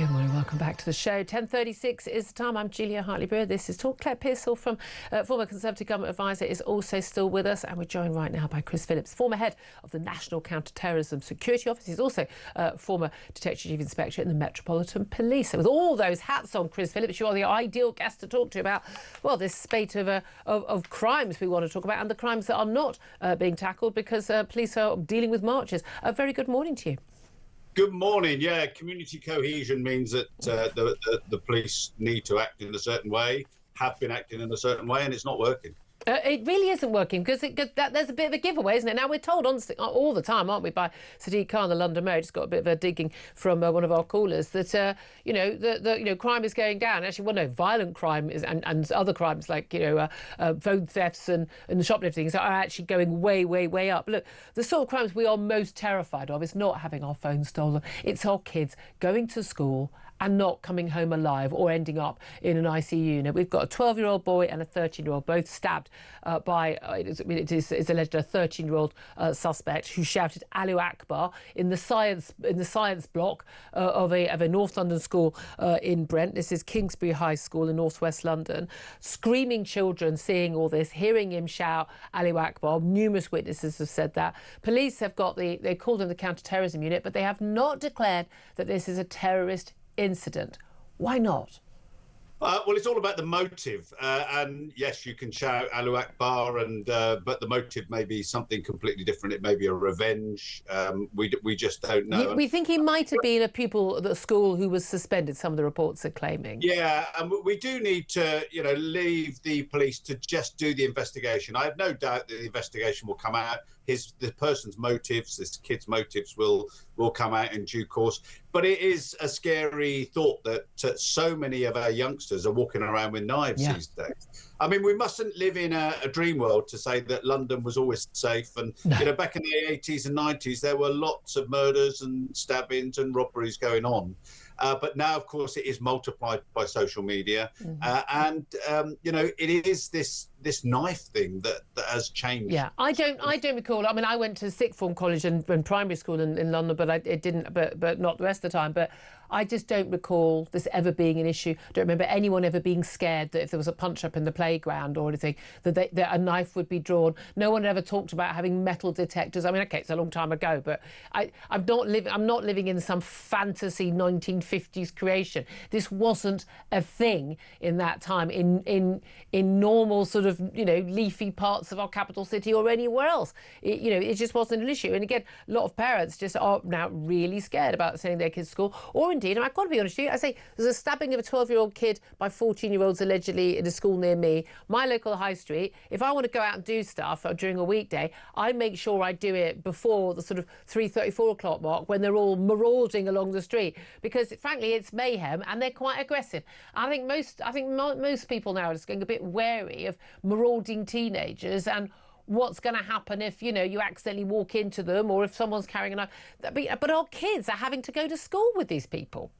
Good morning, welcome back to the show. 10:36 is the time. I'm Julia Hartley-Brewer. This is Talk. Claire Pearsall, from former Conservative Government Advisor, is also still with us, and we're joined right now by Chris Phillips, former head of the National Counter-Terrorism Security Office. He's also former Detective Chief Inspector in the Metropolitan Police. So with all those hats on, Chris Phillips, you are the ideal guest to talk to about, well, this spate of crimes we want to talk about, and the crimes that are not being tackled because police are dealing with marches. A very good morning to you. Good morning. Yeah, community cohesion means that the police need to act in a certain way, have been acting in a certain way, and it's not working. It really isn't working because there's a bit of a giveaway, isn't it? Now, we're told all the time, aren't we, by Sadiq Khan, the London mayor, just got a bit of a digging from one of our callers, that, crime is going down. Actually, well, no, violent crime is, and other crimes like, phone thefts and shoplifting are actually going way, way, way up. Look, the sort of crimes we are most terrified of is not having our phones stolen. It's our kids going to school and not coming home alive or ending up in an ICU unit. We've got a 12-year-old boy and a 13-year-old, both stabbed by, it is alleged, a 13-year-old suspect who shouted Allahu Akbar in the science block of a North London school in Brent. This is Kingsbury High School in northwest London. Screaming children seeing all this, hearing him shout Allahu Akbar. Numerous witnesses have said that. Police have got they call them the counter-terrorism unit, but they have not declared that this is a terrorist incident. Why not? Well, it's all about the motive, and yes, you can shout Allahu Akbar, but the motive may be something completely different. It may be a revenge. We just don't know. We think he might have been a pupil at the school who was suspended. Some of the reports are claiming. Yeah, and we do need to, leave the police to just do the investigation. I have no doubt that the investigation will come out. The person's motives, this kid's motives, will come out in due course. But it is a scary thought that so many of our youngsters are walking around with knives these days. I mean, we mustn't live in a dream world to say that London was always safe. And, back in the 80s and 90s, there were lots of murders and stabbings and robberies going on. But now, of course, it is multiplied by social media. It is this knife thing that has changed. Yeah, I don't recall. I mean, I went to sixth form college and primary school in London, but it didn't. But not the rest of the time. But I just don't recall this ever being an issue. Don't remember anyone ever being scared that if there was a punch up in the playground or anything, that a knife would be drawn. No one ever talked about having metal detectors. I mean, okay, it's a long time ago, but I'm not living in some fantasy 1950s creation. This wasn't a thing in that time in normal sort of leafy parts of our capital city or anywhere else. It just wasn't an issue. And again, a lot of parents just are now really scared about sending their kids to school. Or indeed, and I've got to be honest with you, I say there's a stabbing of a 12-year-old kid by 14-year-olds allegedly in a school near me, my local high street. If I want to go out and do stuff during a weekday, I make sure I do it before the sort of 3:30, 4 o'clock mark when they're all marauding along the street, because frankly it's mayhem and they're quite aggressive. I think most people now are just getting a bit wary of marauding teenagers and what's going to happen if you accidentally walk into them, or if someone's carrying a knife. But our kids are having to go to school with these people.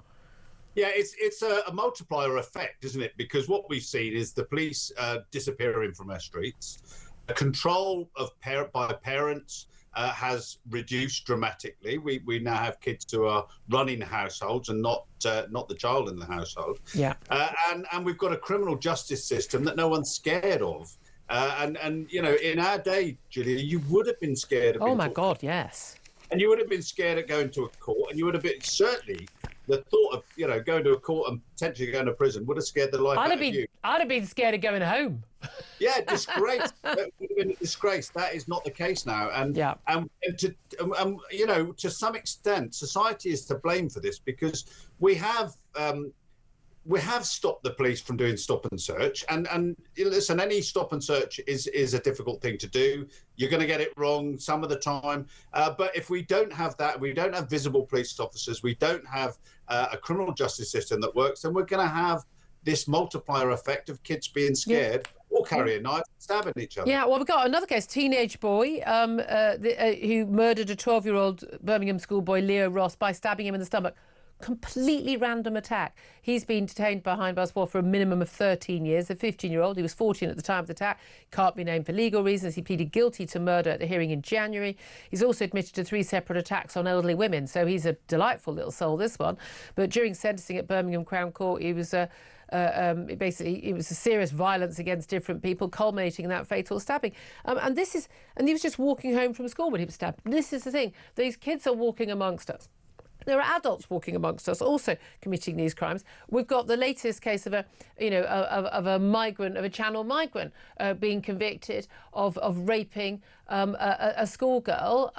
Yeah, it's a multiplier effect, isn't it? Because what we've seen is the police disappearing from our streets. Control by parents has reduced dramatically. We now have kids who are running households and not the child in the household. Yeah, and we've got a criminal justice system that no one's scared of. In our day, Julia, you would have been scared of. Oh my God, yes. And you would have been scared of going to a court, and you would have been certainly the thought of going to a court and potentially going to prison would have scared the life out of you. I'd have been scared of going home. Yeah, disgrace. That would have been a disgrace. That is not the case now. And to some extent, society is to blame for this, because we have stopped the police from doing stop and search. And listen, any stop and search is a difficult thing to do. You're going to get it wrong some of the time. But if we don't have that, we don't have visible police officers, we don't have a criminal justice system that works, then we're going to have this multiplier effect of kids being scared or carry a knife and stabbing each other. Yeah, well, we've got another case, teenage boy who murdered a 12-year-old Birmingham schoolboy, Leo Ross, by stabbing him in the stomach. completely random attack. He's been detained behind bars for a minimum of 13 years. A 15-year-old, he was 14 at the time of the attack, can't be named for legal reasons. He pleaded guilty to murder at the hearing in January. He's also admitted to 3 separate attacks on elderly women, so he's a delightful little soul, this one. But during sentencing at Birmingham Crown Court, he was basically, it was a serious violence against different people, culminating in that fatal stabbing. And he was just walking home from school when he was stabbed. This is the thing: these kids are walking amongst us. There are adults walking amongst us also committing these crimes. We've got the latest case of a migrant, of a Channel migrant, being convicted of raping a schoolgirl,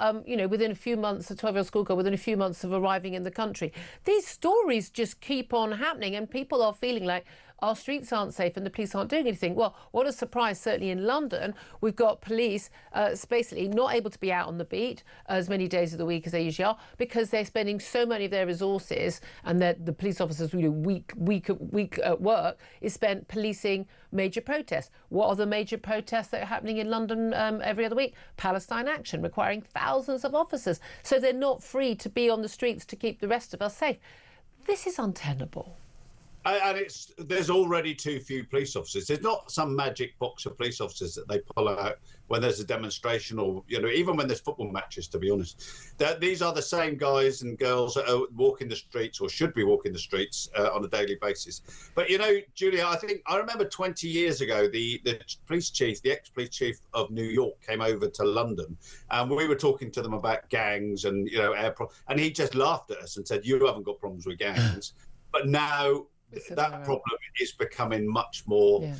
within a few months, a 12-year-old schoolgirl within a few months of arriving in the country. These stories just keep on happening, and people are feeling like our streets aren't safe and the police aren't doing anything. Well, what a surprise, certainly in London, we've got police basically not able to be out on the beat as many days of the week as they usually are, because they're spending so many of their resources, and that the police officers, week at work, is spent policing major protests. What are the major protests that are happening in London every other week? Palestine Action, requiring thousands of officers. So they're not free to be on the streets to keep the rest of us safe. This is untenable. And there's already too few police officers. There's not some magic box of police officers that they pull out when there's a demonstration, or even when there's football matches, to be honest. That these are the same guys and girls that are walking the streets, or should be walking the streets on a daily basis. But Julia, I remember 20 years ago the police chief, the ex-police chief of New York, came over to London, and we were talking to them about gangs and and he just laughed at us and said, "You haven't got problems with gangs." But now that problem is becoming much more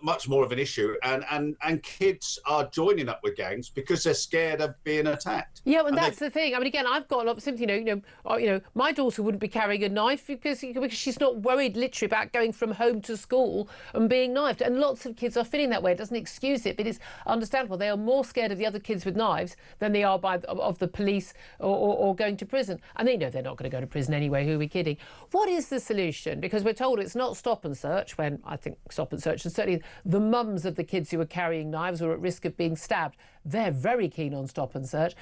much more of an issue, and kids are joining up with gangs because they're scared of being attacked. Yeah, and that's the thing. I mean, again, I've got a lot of sympathy. My daughter wouldn't be carrying a knife because she's not worried literally about going from home to school and being knifed. And lots of kids are feeling that way. It doesn't excuse it, but it's understandable. They are more scared of the other kids with knives than they are of the police or going to prison. And they know they're not going to go to prison anyway. Who are we kidding? What is the solution? Because we're told it's not stop and search, when I think stop and search, and certainly the mums of the kids who are carrying knives or at risk of being stabbed, they're very keen on stop and search.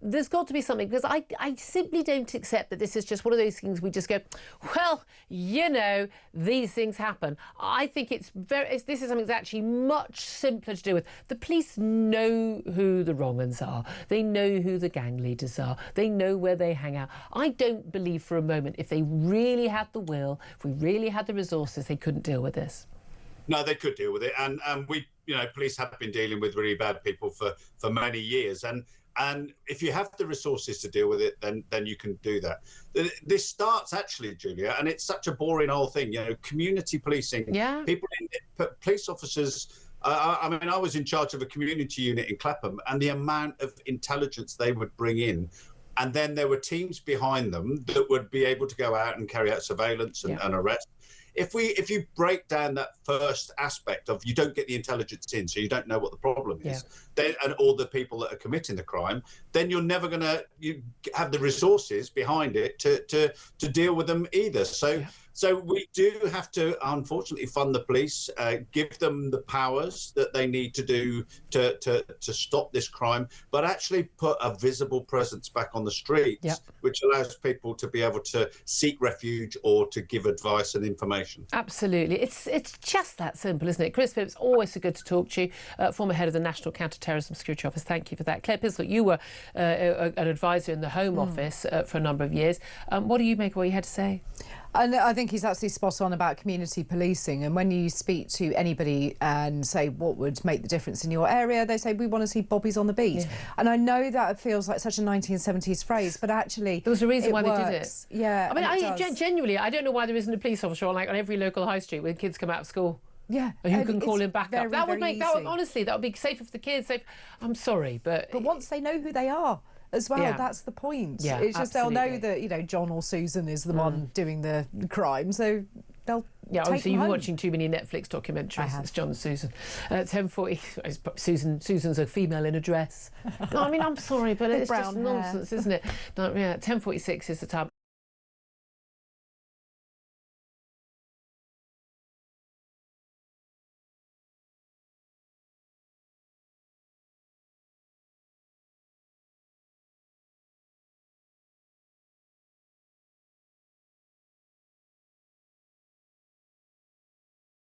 There's got to be something, because I simply don't accept that this is just one of those things we just go, well, these things happen. I think this is something that's actually much simpler to do with. The police know who the wrong uns are. They know who the gang leaders are. They know where they hang out. I don't believe for a moment, if they really had the will, if we really had the resources, they couldn't deal with this. No, they could deal with it, and we, police have been dealing with really bad people for many years, and if you have the resources to deal with it, then you can do that. This starts actually, Julia, and it's such a boring old thing, community policing. Yeah. Police officers. I was in charge of a community unit in Clapham, and the amount of intelligence they would bring in. And then there were teams behind them that would be able to go out and carry out surveillance and arrest. If you break down that first aspect of, you don't get the intelligence in, so you don't know what the problem is, then, and all the people that are committing the crime, then you're never going to have the resources behind it to deal with them either. So we do have to, unfortunately, fund the police, give them the powers that they need to do to stop this crime, but actually put a visible presence back on the streets, which allows people to be able to seek refuge or to give advice and information. Absolutely. It's just that simple, isn't it? Chris Phillips, always so good to talk to you, former head of the National Counter-Terrorism Security Office. Thank you for that. Claire Pizzle, you were an advisor in the Home Office for a number of years. What do you make of what you had to say? And I think he's absolutely spot on about community policing. And when you speak to anybody and say what would make the difference in your area, they say, we want to see bobbies on the beat. Yeah. And I know that feels like such a 1970s phrase, but actually there was a reason why they did it. Yeah. I mean, genuinely, I don't know why there isn't a police officer on every local high street when kids come out of school. Yeah, and you can call him back up. That would make easy. That would be safer for the kids. I'm sorry, but once they know who they are as well, that's the point. Yeah, it's just absolutely. They'll know that John or Susan is the one doing the crime, so they'll obviously you've been watching too many Netflix documentaries. It's John and Susan. 10:40. Susan's a female in a dress. No, I mean, I'm sorry, but it's just nonsense, isn't it? No, 10:46 is the time.